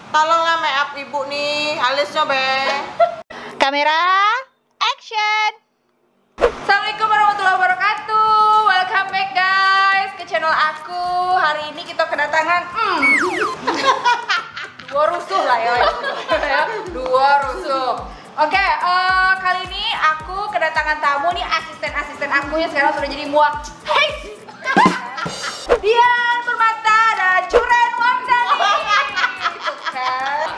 Tolonglah make up ibu nih, alisnya be. Kamera, action. Assalamualaikum warahmatullahi wabarakatuh. Welcome back guys ke channel aku. Hari ini kita kedatangan dua rusuh lah ya. Dua rusuh. Oke, kali ini aku kedatangan tamu nih, asisten aku yang sekarang sudah jadi muak. Hey, Dian Permata dan Curen Wardani. Gitu kan.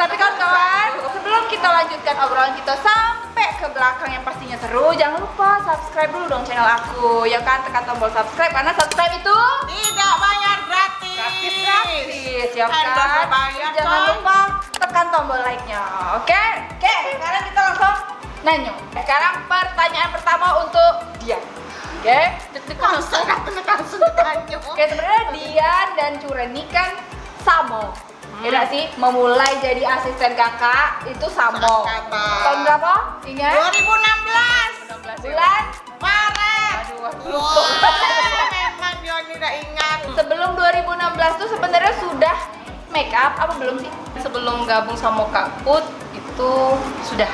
Tapi kawan-kawan, sebelum kita lanjutkan obrolan kita sampai ke belakang yang pastinya seru, jangan lupa subscribe dulu dong channel aku. Ya kan, tekan tombol subscribe karena subscribe itu Tidak bayar, gratis. gratis ya Endorse kan. bayar, Jangan coy. lupa tekan tombol like-nya. Oke, sekarang kita langsung nanya. Sekarang pertanyaan pertama untuk Dian. Oke, deg-degan Langsung ditanya. Oke, sebenarnya Dian dan Curen ini kan samo. Ya nggak sih, memulai jadi asisten kakak itu samo. Sama. Tahun berapa? Ingat? 2016 Bulan? Maret. Aduh, Wah, memang dia tidak ingat. sebelum 2016 tuh sebenarnya sudah make up apa belum sih? Sebelum gabung sama Kak Put itu sudah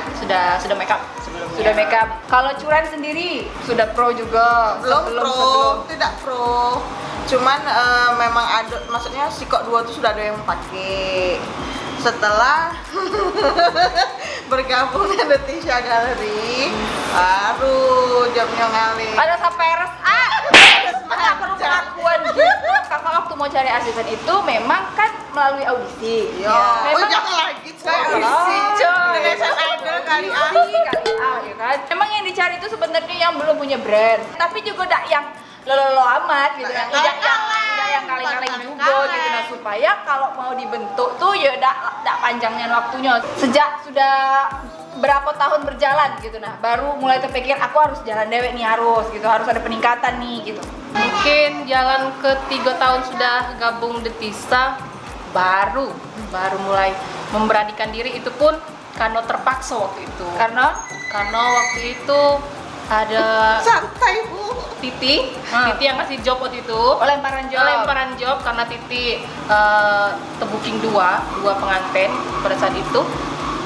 make up sebelumnya. Sudah make up. Kalau Curen sendiri sudah pro juga. Belum tidak pro. Cuman memang ada, maksudnya Sikok 2 tuh sudah ada yang pakai. Setelah bergabung dengan Tisha Gallery, baru jamnya ngalih. Ada saperes ada pengakuan gitu. Kakak waktu mau cari asisten itu memang kan melalui audisi. Yo, Memang jangan lagi coy. coy. Indonesian Idol kali ah. Kali ya kan. Memang yang dicari itu sebenarnya yang belum punya brand, tapi juga tidak yang lolo amat gitu kan. Tidak yang kaleng-kaleng juga gitu. Nah, supaya kalau mau dibentuk tuh ya tidak panjangnya waktunya. Sejak sudah berapa tahun berjalan gitu, nah baru mulai terpikir aku harus jalan dewek nih, harus ada peningkatan nih gitu. Mungkin jalan ke 3 tahun sudah gabung di Tisha, baru mulai memberanikan diri, itu pun karena terpaksa waktu itu. Karena Waktu itu ada Santai Bu. Titi yang ngasih job waktu itu. lemparan Job karena Titi terbooking dua pengantin pada saat itu.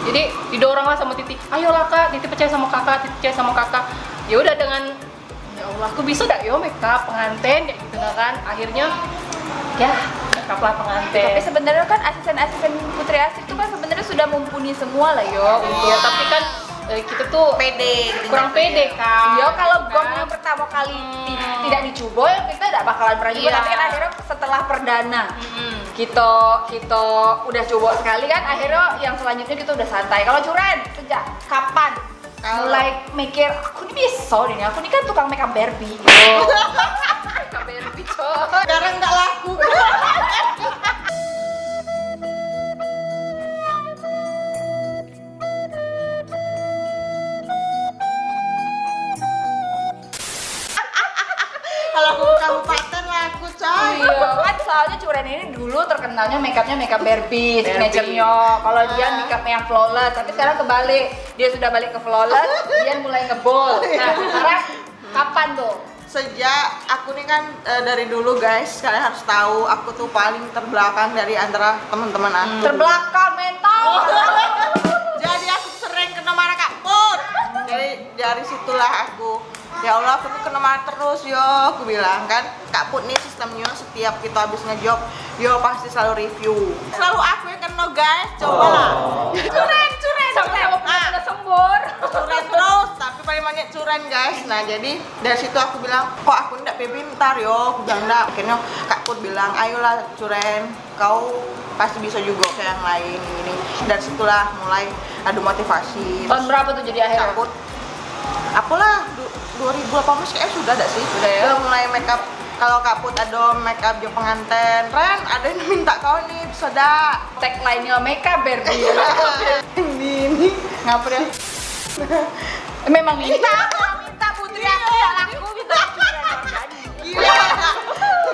Jadi didorong lah sama Titi, ayolah Kak, Titi percaya sama kakak. Ya udah, dengan ya Allah aku bisa dak yo make up pengantin kayak gitu kan. Akhirnya ya make up lah pengantin. Tapi sebenarnya kan asisten Putri Asih itu kan sebenarnya sudah mumpuni semua lah yo. Ya tapi kan kita tuh Pede. kurang pede kan. Yo kalau gong yang pertama kali tidak dicoba ya kita tidak bakalan pernah coba. Iya. Tapi kan akhirnya setelah perdana kita udah coba sekali kan, akhirnya yang selanjutnya kita udah santai. Kalau Curen sejak kapan mulai mikir aku ini bisa nih, aku ini kan tukang make up Barbie. Make up Barbie coy. Sekarang nggak laku. Kalau aku kabupaten laku coy. Iya kan, soalnya Curen ini dulu terkenalnya make up Barbie, signature-nya. Kalau dia make up yang flawless, tapi sekarang kebalik. Dia sudah balik ke flawless, dia mulai ngebol. Nah, sekarang kapan tuh? Sejak aku nih kan dari dulu guys, kalian harus tahu aku tuh paling terbelakang dari antara teman-teman aku. Terbelakang mental. Jadi aku sering kena marah Kak Put. Jadi dari situlah aku, ya Allah aku tuh kena marah terus yo, aku bilang kan Kak Put nih sistemnya setiap kita habis ngejob, yo pasti selalu review. Selalu aku yang kena guys, cobalah. Curen. Sama-sama punya sembur. Curen terus, tapi paling banyak curen guys. Nah jadi dari situ aku bilang, kok aku ndak pintar yo, aku bilang ndak. Akhirnya Kak Put bilang, ayolah Curen, kau pasti bisa juga kayak yang lain ini. Dari situlah mulai ada motivasi. Tahun berapa tuh jadi akhirnya? Kak Put, apalah 2018 kayaknya sudah ada sih. Sudah ya. Mulai make up. Kalau Kak Put ada make up jo pengantin, Ren ada yang minta kau nih, bisa dak. Tagline-nya make up Barbie. Ini Ngapa ya? Memang minta Putri aku tidak laku minta Curen Wardani. gila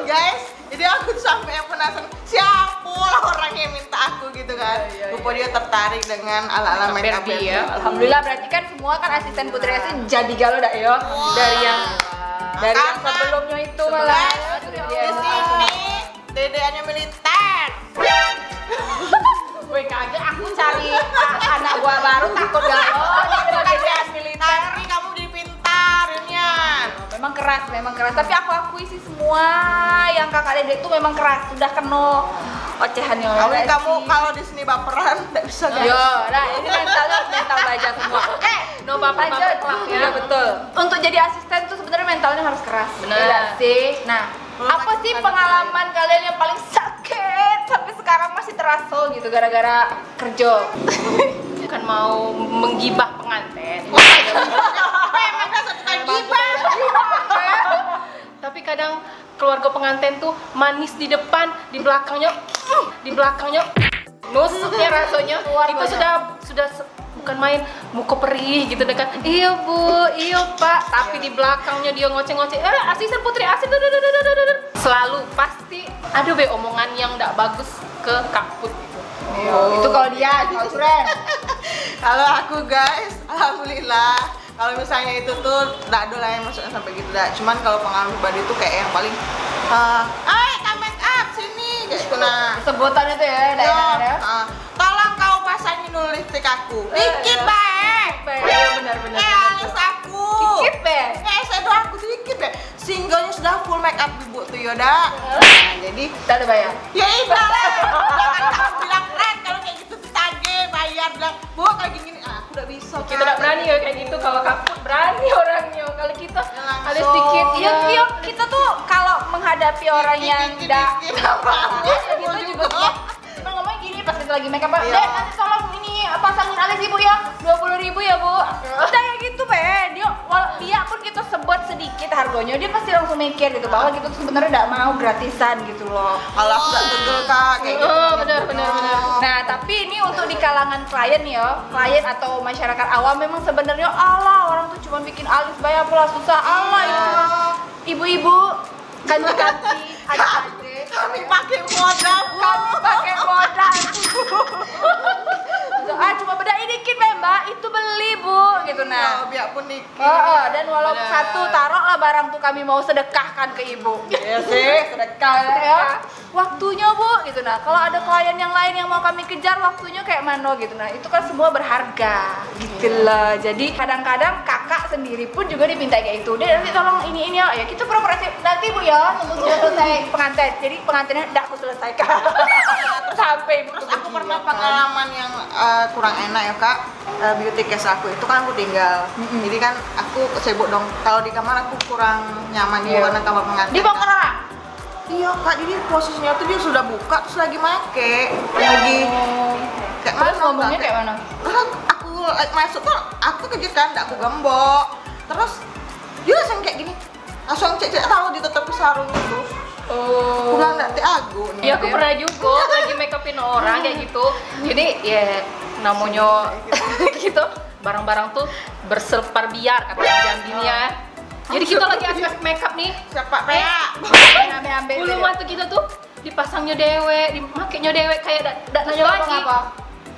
guys. Jadi aku tuh sampai yang penasaran siapa lah orang yang minta aku gitu kan. Rupa dia tertarik dengan ala-ala make up Barbie ya. Alhamdulillah, berarti kan semua kan asisten Putri Asih jadi galau dak ya. Dari yang sebelumnya itu malah di sini DD-nya militer. gue kaget, aku cari anak gua baru takut galau. Dia pekerjaan militer. Tapi kamu jadi pintar, Yan. Memang keras. Tapi aku akui sih semua yang kakak Dede itu memang keras. Sudah kena ocehannya. Tapi kamu kalau di sini baperan nggak bisa guys. Yo, nah ini mental baja semua. Oke, No baper lanjut. klub ya. Iya betul. Untuk jadi asisten tuh sebenarnya mentalnya harus keras. Benar. Iya sih. Nah, Belum apa lagi sih ada pengalaman kalian yang paling sakit sampai sekarang masih terasa gitu gara-gara kerja? Bukan mau menggibah pengantin. Memang dasar tukang gibah. Tapi kadang keluarga pengantin tuh manis di depan, di belakangnya nusuknya rasanya. Itu sudah bukan main muka perih gitu kan. Iya bu, iya pak. Tapi di belakangnya dia ngoceh-ngoceh. Asisten putri, selalu pasti ada be omongan yang nggak bagus ke Kak Put gitu. Itu kalau dia, kalau Suren. Kalau aku guys, alhamdulillah. Kalau misalnya itu tuh nggak ada lah yang masuknya sampai gitu dah. Cuman kalau pengalaman pribadi tuh kayak yang paling, make up sini, kayak gitu nah. Sebutannya tuh ya, daerah-daerah. Tolong kau pasangin dulu lipstick aku. Dikit baik. Benar. Alis aku. Dikit be. Shadow aku dikit deh. Singlenya sudah full make up ibu tuh Yoda. Nah, jadi Tidak ada bayar. ya ibarat jangan kamu bilang keren kalau kayak gitu ditagih bayar bilang bu kayak gini aku udah bisa Kita nggak berani ya kayak gitu. Kalau Kak Put berani orangnya. Kalau kita langsung. ada sedikit Iya, kita tuh kalau menghadapi orang yang tidak kita juga kita ngomong gini pas kita lagi make up, Iya. Dek nanti tolong ini pasangin alis ibu ya 20.000 ya bu. Udah kayak gitu be, dia pun kita sebut sedikit harganya dia pasti langsung mikir gitu bahwa gitu tuh sebenarnya tidak mau gratisan gitu loh. kalau aku gak tegel kak kayak gitu benar. Nah, tapi ini untuk di kalangan klien ya, klien atau masyarakat awam memang sebenarnya Allah orang tuh cuma bikin alis bayar pula susah Allah itu mah. Ibu-ibu ganti-ganti adik-adik kami pakai modal bu kami pakai modal cuma beda dikit mbak itu beli bu gitu nah. biarpun dikit Dan walau Benar. satu taruhlah barang tuh kami mau sedekahkan ke ibu. ya sih Sedekah ya. Waktunya bu gitu nah. Kalau ada klien yang lain yang mau kami kejar waktunya kayak mana gitu nah. Itu kan semua berharga gitu loh. Jadi kadang-kadang kakak sendiri pun juga diminta kayak itu. Dek nanti tolong ini ya. Ya kita properasi nanti bu ya tunggu sudah selesai pengantin. Jadi pengantinnya tidak aku selesaikan sampai ibu terus aku pernah pengalaman yang kurang enak ya kak. Beauty case aku itu kan aku tinggal jadi kan aku sibuk dong kalau di kamar aku kurang nyaman di mana kamar pengantin di bongkar lah. iya kak jadi posisinya tuh dia sudah buka terus lagi make lagi kayak Terus mana ngomongnya Kak? kayak mana? Terus aku masuk tuh aku kejut kan aku gembok terus dia langsung kayak gini langsung cek tahu ditutup sarung itu pulang nanti aku nih Ya aku pernah juga lagi make upin orang kayak gitu. Jadi ya namanya gitu barang-barang tuh berselpar biar kata Jambini ya. Jadi kita lagi asik make up nih. siapa pea Ambil Bulu mata kita tuh dipasangnya dewe, dimakainya dewe kayak dak nanya lagi.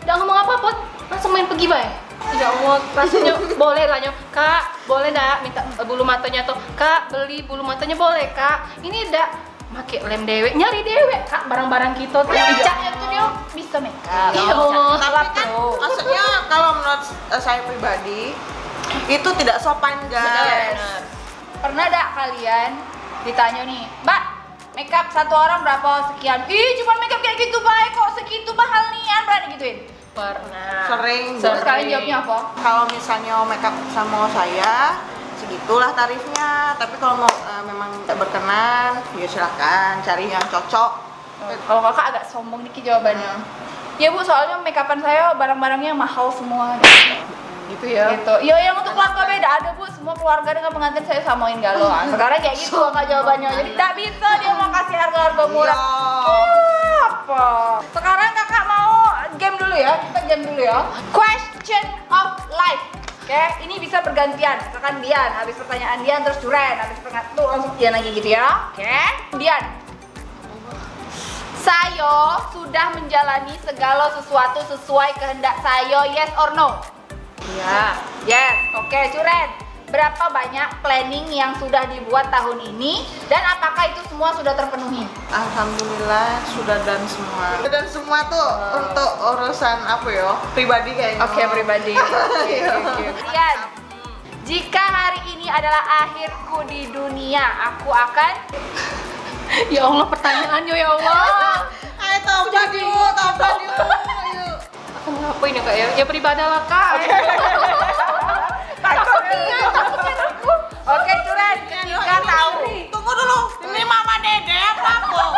Dak ngomong apa-apa, langsung main pergi bae. Ya Allah, rasanya boleh lah nyo. Kak, boleh dak minta bulu matanya tuh. Kak, beli bulu matanya boleh, Kak. Ini dak make lem dewe, nyari dewe, Kak, barang-barang kita tuh. Bicaknya tuh dia bisa make up. Ya Allah. tapi kan maksudnya kalau menurut saya pribadi itu tidak sopan guys Benar. Pernah dak kalian ditanya nih, Mbak, make up satu orang berapa sekian? Ih, cuma make up kayak gitu baik kok, segitu mahal nih, berani gituin. Pernah. sering Terus kalian jawabnya apa? kalau misalnya make up sama saya segitulah tarifnya tapi kalau mau memang tidak berkenan ya silahkan cari yang cocok. Kalau kakak agak sombong dikit jawabannya. Ya bu, soalnya make upan saya barang-barangnya mahal semua. Gitu ya. Gitu. Iya yang untuk keluarga beda ada bu, semua keluarga dengan pengantin saya samain galau. Sekarang kayak gitu kakak jawabannya. Jadi tidak bisa dia mau kasih harga-harga murah. Apa? Sekarang kakak mau game dulu ya, kita game dulu ya. Question of life. Oke, ini bisa bergantian. Misalkan Dian, habis pertanyaan Dian terus Duren, habis pertanyaan tuh langsung Dian lagi gitu ya. Oke, Dian. Saya sudah menjalani segala sesuatu sesuai kehendak saya, yes or no? Iya. Yes. Oke, Duren. berapa banyak planning yang sudah dibuat tahun ini dan apakah itu semua sudah terpenuhi? Alhamdulillah sudah dan semua. Dan semua tuh untuk urusan apa ya? Pribadi kayaknya. Oke, pribadi. Oke. Rian, jika hari ini adalah akhirku di dunia, aku akan Ya Allah, pertanyaannya ya Allah. Ayo tobat yuk, tobat yuk. Ayo. Aku ngapain ya kak ya? Ya beribadah lah kak. takutnya aku. Oke, Curen, ketika tahu. Tunggu dulu. Ini Mama Dede apa kok?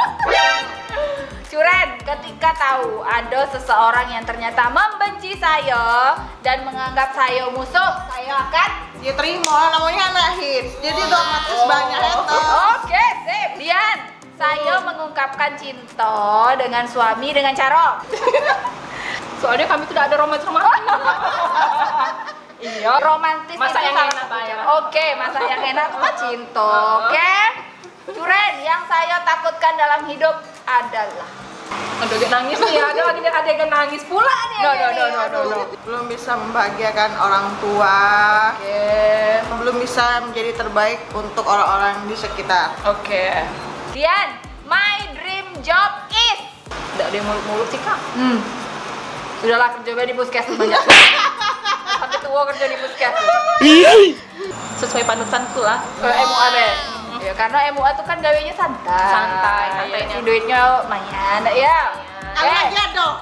Curen, ketika tahu ada seseorang yang ternyata membenci saya dan menganggap saya musuh, saya akan Ya terima, namanya anak hits. Jadi otomatis banyak haters. Oke, sip. Dian, saya mengungkapkan cinta dengan suami dengan cara Soalnya kami tidak ada romantis-romantis. iya, romantis Masak itu yang salah enak, satu Pak, ya. cara. Oke, masak yang enak itu kan cinta. Oke. Curen, yang saya takutkan dalam hidup adalah Aduh, nangis nih ya. Ada lagi adegan nangis pula nih. No. Belum bisa membahagiakan orang tua. Oke. Belum bisa menjadi terbaik untuk orang-orang di sekitar. Oke. Dian, my dream job is Tidak ada yang muluk-muluk sih kak. Sudahlah, kerja di puskesmas banyak. Sampai tua kerja di puskesmas. Sesuai panutanku lah. MUA deh. Ya karena MUA tuh kan gawenya santai. Santainya. Ya, duitnya lumayan, ya. Aja dong.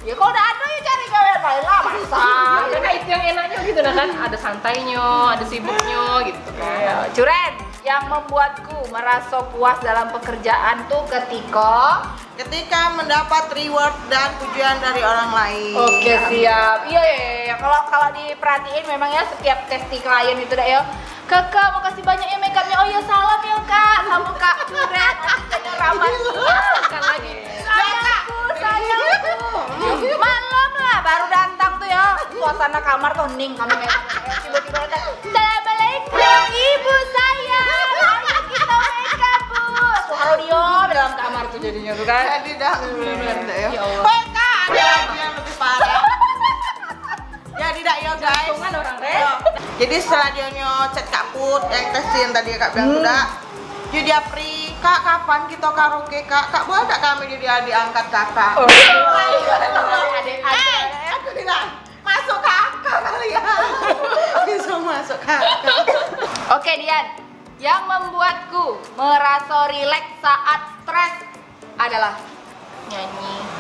Ya kalau udah ada ya cari gawean lain lah, masa. Karena itu yang enaknya gitu nah kan. Ada santainya, ada sibuknya gitu kan. Curen, yang membuatku merasa puas dalam pekerjaan tuh Ketika mendapat reward dan pujian dari orang lain. Oke, siap. Iya. Kalau diperhatiin memang ya setiap testi klien itu dah ya. Kakak mau kasih banyak ya makeupnya. Oh ya salam ya kak, sama kak Curen. Asisten ramah. Kan lagi. Sayangku. Malam lah baru datang tuh ya. Suasana kamar tuh hening kami makeup. Tiba-tiba datang. Assalamualaikum ibu saya. Ayo kita makeup bu. Suara dia dalam kamar tuh jadinya tuh kan. Jadi dah. Ya Allah. Oh kak, ada lagi yang lebih parah. Jadi dak ya guys. Jantungan orang deh. Jadi setelah dia chat Kak Put yang testin tadi Kak bilang sudah. Jadi dia pri, Kak kapan kita karaoke Kak? Kak boleh tak kami jadi diangkat kakak? Aku bilang masuk kakak kali ya. Bisa masuk kakak. Oke Dian, yang membuatku merasa rileks saat stres adalah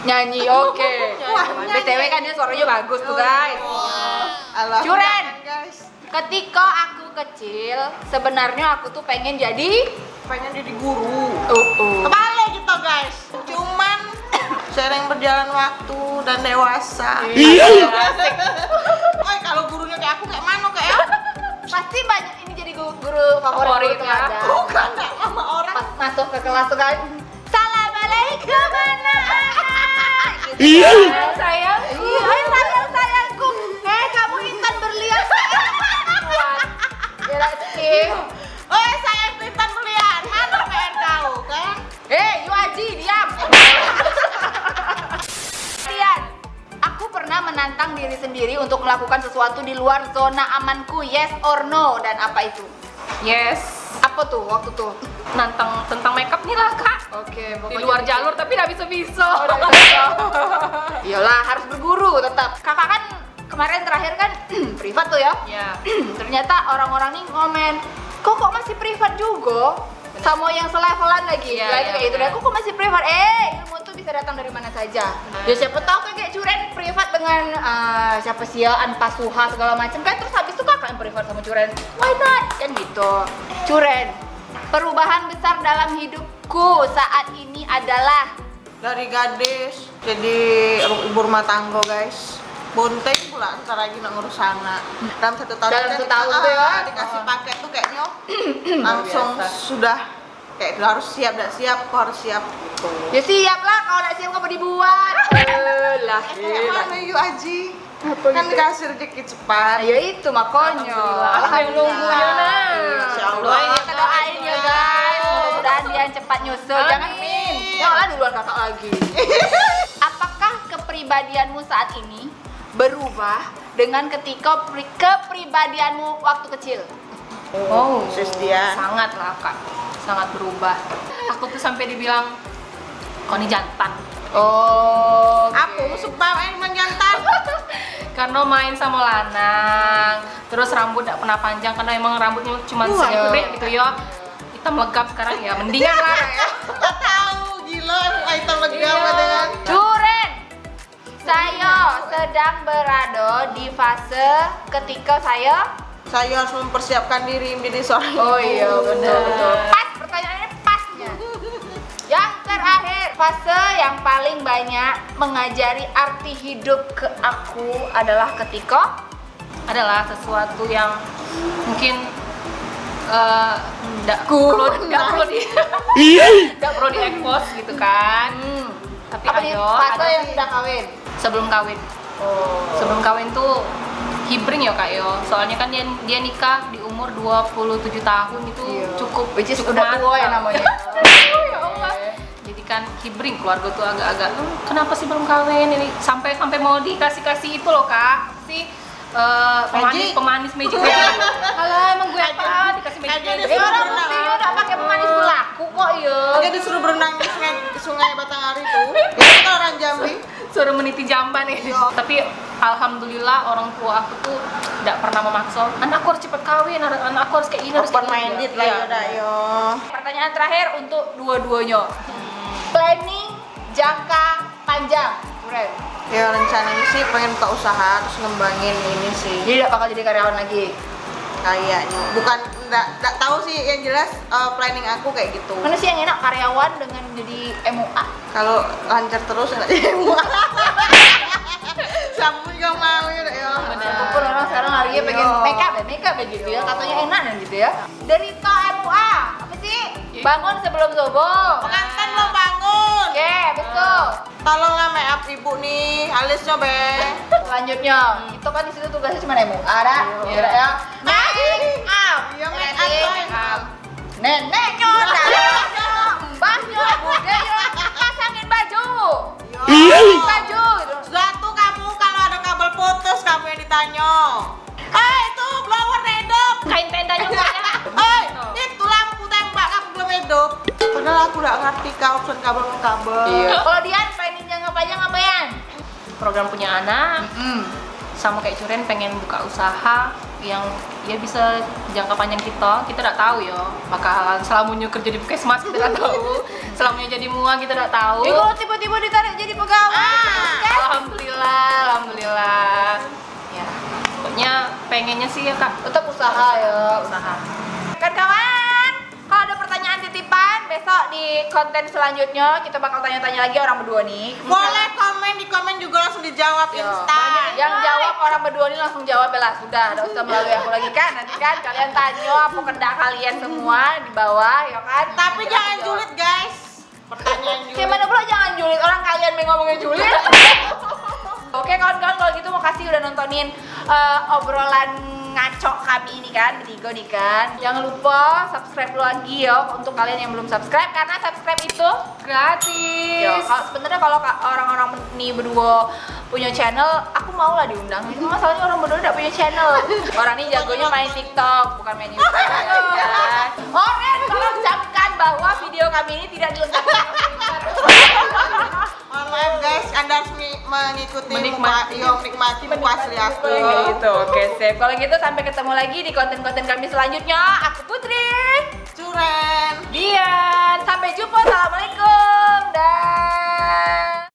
nyanyi. Oke. Wah, BTW kan dia suaranya bagus tuh guys. Allah. Curen. Ketika aku kecil, sebenarnya aku tuh pengen jadi guru. uh. Kebalik gitu guys. Cuman sering berjalan waktu dan dewasa. Asik. Oh kalau gurunya kayak aku kayak mana kayak? Pasti banyak ini jadi guru favorit tuh ya. ada. Bukan nak sama orang. Pas masuk ke kelas tuh kan, Assalamualaikum anak-anak. Gitu Iya. kan. Sayang. Hai sayangku. Kamu intan berlian. Ya sih. Oh saya Intan berlian. Mana pengen tahu kan? You Aji, diam. Dian, aku pernah menantang diri sendiri untuk melakukan sesuatu di luar zona amanku, yes or no, dan apa itu? Yes. Apa tuh waktu tuh? Nantang tentang makeup nih lah kak. Oke, Di luar jalur tapi nggak bisa-bisa. Iyalah harus berguru tetap. Kakak kan kemarin terakhir kan privat tuh ya. Ya. Ternyata orang-orang nih ngomen, kok masih privat juga? Sama yang selevelan lagi. Iya, Lah itu iya, kayak gitu iya. deh. Kok masih privat? Ilmu tuh bisa datang dari mana saja. Ya siapa tahu kan kayak Curen privat dengan siapa sih ya, Anpasuha segala macam kan, terus habis itu kakak yang privat sama Curen. Why not? Kan gitu. Curen, perubahan besar dalam hidupku saat ini adalah Dari gadis jadi ibu rumah tangga guys. Bonteng pula ntar lagi nak ngurus anak. Dalam 1 tahun. Dalam kita 1 tahun tuh ya. Dikasih paket tuh kayaknya langsung biasa. sudah kayak harus siap, dak siap, kok harus siap gitu. ya siap lah, kalau udah siap apa dibuat. Lah, Kayak mana yuk Aji? Kan dikasih rezeki cepat. ya itu makanya. Allah yang nunggunya nah. Insya Allah. Doain kita doain ya guys. Mudah-mudahan dia cepat nyusul. Jangan min. Yang lah duluan kakak lagi. Apakah kepribadianmu saat ini berubah dengan kepribadianmu waktu kecil? Oh, Sis Dian. sangat lah kak, sangat berubah. Aku tuh sampai dibilang, kau ini jantan. Oh, Apa musuh main jantan? Karena main sama lanang, terus rambut gak pernah panjang karena emang rambutnya cuma segede gitu ya. Kita melegap sekarang ya, mendingan lah ya. Tak tahu, gila item legam Iya. dengan. Curen, saya sedang berada di fase ketika saya. Saya harus mempersiapkan diri menjadi seorang Oh ibu. iya, betul. Pas, pertanyaannya pasnya. Yang terakhir, fase yang paling banyak mengajari arti hidup ke aku adalah ketika Adalah sesuatu yang mungkin nggak perlu di expose gitu kan. Tapi apa nih, ayo, fase ada yang sudah kawin. sebelum kawin. Sebelum kawin tuh hibring ya kak yo. Soalnya kan dia nikah di umur 27 tahun itu cukup Which is cukup udah tua ya matang. namanya. Ya Allah. Jadi kan hibring keluarga tuh agak-agak kenapa sih belum kawin ini sampai mau dikasih itu loh kak si pemanis magic. Alah emang gue apa dikasih magic. Orang buktinya udah pakai pemanis berlaku kok ya. Dia disuruh berenang di sungai Batanghari tuh. Itu kan orang Jambi. Suruh meniti jamban nih. Tapi alhamdulillah orang tua aku tuh tidak pernah memaksa. Anakku harus cepet kawin, anakku harus kayak ini, harus Open kayak ini. minded lah ya udah yo. Pertanyaan terakhir untuk dua-duanya. Planning jangka panjang. Curen. Ya rencananya sih pengen buka usaha terus ngembangin ini sih. Jadi tidak bakal jadi karyawan lagi. Kayaknya bukan enggak tahu sih yang jelas planning aku kayak gitu. Mana sih yang enak karyawan dengan jadi MUA? Kalau lancar terus enak jadi semua. Sampun gak mau ya ya. Walaupun orang sekarang larinya pengen make up gitu ya, katanya enak dan gitu ya. Derita MUA, apa sih? Bangun sebelum subuh. Pengantin belum bangun. Oke, betul. Tolonglah make up ibu nih, alisnya be. Selanjutnya, itu kan di situ tugasnya cuma MUA, ada? Iya. Ya. Make up. Iya make up. Neneknya, mbahnya, budenya, pasangin baju. Baju. Suatu kamu kalau ada kabel putus kamu yang ditanya. Itu blower redup. Kain tendanya banyak. Itu lampu tembak kamu belum hidup. Padahal aku udah ngerti kak option kabel. Kalau Dian planning jangka panjang ngapain? Program punya anak, sama kayak Curen pengen buka usaha yang ya bisa jangka panjang kita tidak tahu ya bakalan selamanya kerja di puskesmas kita tidak tahu, selamanya jadi mua kita tidak tahu. Kalau tiba-tiba ditarik jadi pegawai, Alhamdulillah ya pokoknya pengennya sih ya kak tetap usaha ya. usaha. Kawan-kawan, kalau ada pertanyaan titipan besok di konten selanjutnya kita bakal tanya-tanya lagi orang berdua nih. Boleh di komen juga langsung dijawab instan. Yang jawab orang berdua ini langsung jawab ya lah, sudah, tidak usah melalui aku lagi kan. Nanti kan kalian tanya apa kendak kalian semua di bawah ya kan. Tapi jangan julid guys. Pertanyaan julid. Gimana pula jangan julid, orang kalian yang ngomongin julid. Oke kawan-kawan, kalau gitu makasih udah nontonin obrolan ngaco kami ini kan, bertiga nih kan. Jangan lupa subscribe lagi ya untuk kalian yang belum subscribe, karena subscribe itu Gratis. ya, sebenarnya kalau orang-orang nih berdua punya channel, aku mau lah diundang. Itu masalahnya orang berdua tidak punya channel. Orang ini jagonya main TikTok, bukan main YouTube. Ya. Oren, tolong camkan bahwa video kami ini tidak dilengkapi. Mohon maaf guys, Anda harus mengikuti Menikmati muka asli aku. Gitu. Oke, sip. Kalau gitu sampai ketemu lagi di konten-konten kami selanjutnya. Aku Putri.